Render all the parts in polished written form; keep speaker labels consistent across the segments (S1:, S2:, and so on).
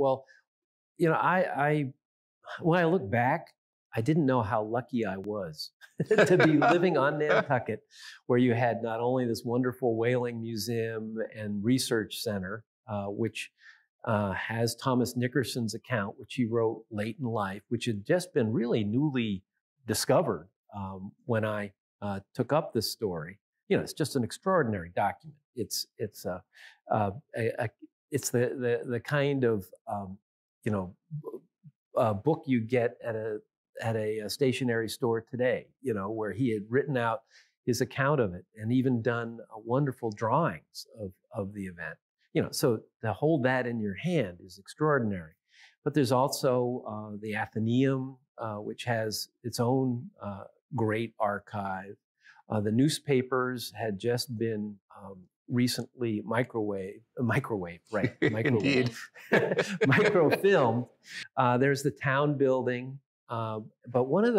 S1: Well, you know, when I look back, I didn't know how lucky I was to be living on Nantucket, where you had not only this wonderful whaling museum and research center, which has Thomas Nickerson's account, which he wrote late in life, which had just been really newly discovered when I took up this story. You know, it's just an extraordinary document. It's the kind of book you get at a stationery store today. You know, where he had written out his account of it and even done wonderful drawings of the event. You know, so to hold that in your hand is extraordinary. But there's also the Athenaeum, which has its own great archive. The newspapers had just been recently microwaved, right?
S2: Indeed.
S1: Microfilmed. There's the town building. But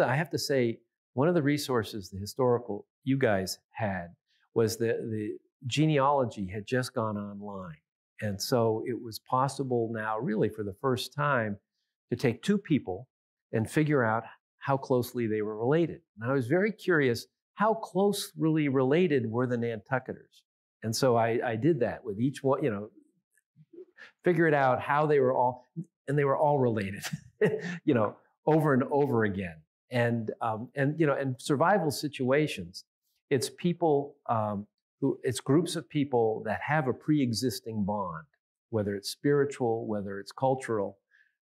S1: I have to say, one of the resources the historical you guys had was the genealogy had just gone online. And so it was possible now, really for the first time, to take two people and figure out how closely they were related. And I was very curious, how closely related were the Nantucketers? And so I did that with each one, you know, figure it out how they were all, and they were all related, you know, over and over again. And you know, in survival situations, it's people it's groups of people that have a pre-existing bond, whether it's spiritual, whether it's cultural,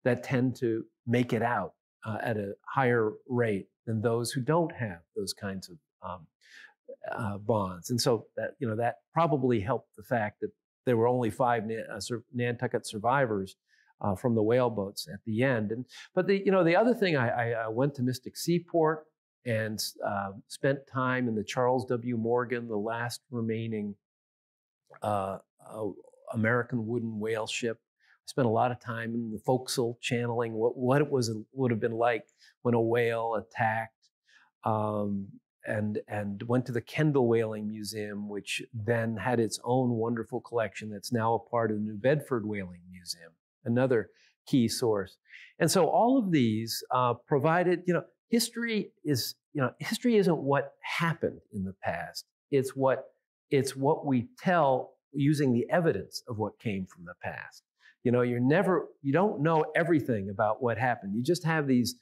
S1: that tend to make it out at a higher rate than those who don't have those kinds of bonds. And so that, you know, that probably helped the fact that there were only 5 Nantucket survivors from the whale boats at the end. But the other thing, I went to Mystic Seaport and spent time in the Charles W. Morgan, the last remaining American wooden whale ship. I spent a lot of time in the forecastle channeling what it would have been like when a whale attacked, and went to the Kendall Whaling Museum, which then had its own wonderful collection that's now a part of the New Bedford Whaling Museum, another key source. And so all of these provided, you know, history isn't what happened in the past. It's what we tell using the evidence of what came from the past. You know, you don't know everything about what happened. You just have these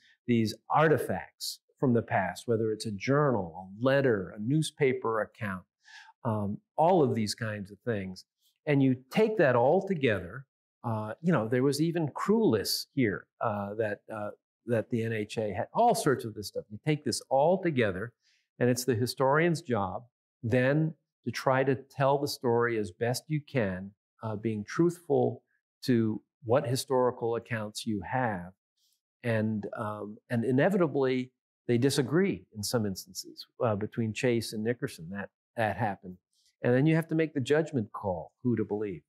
S1: artifacts from the past, whether it's a journal, a letter, a newspaper account, all of these kinds of things. And you take that all together. You know, there was even crew lists here that the NHA had, all sorts of this stuff. You take this all together, and it's the historian's job then to try to tell the story as best you can, being truthful to what historical accounts you have. And inevitably, they disagree in some instances between Chase and Nickerson. That happened. And then you have to make the judgment call who to believe.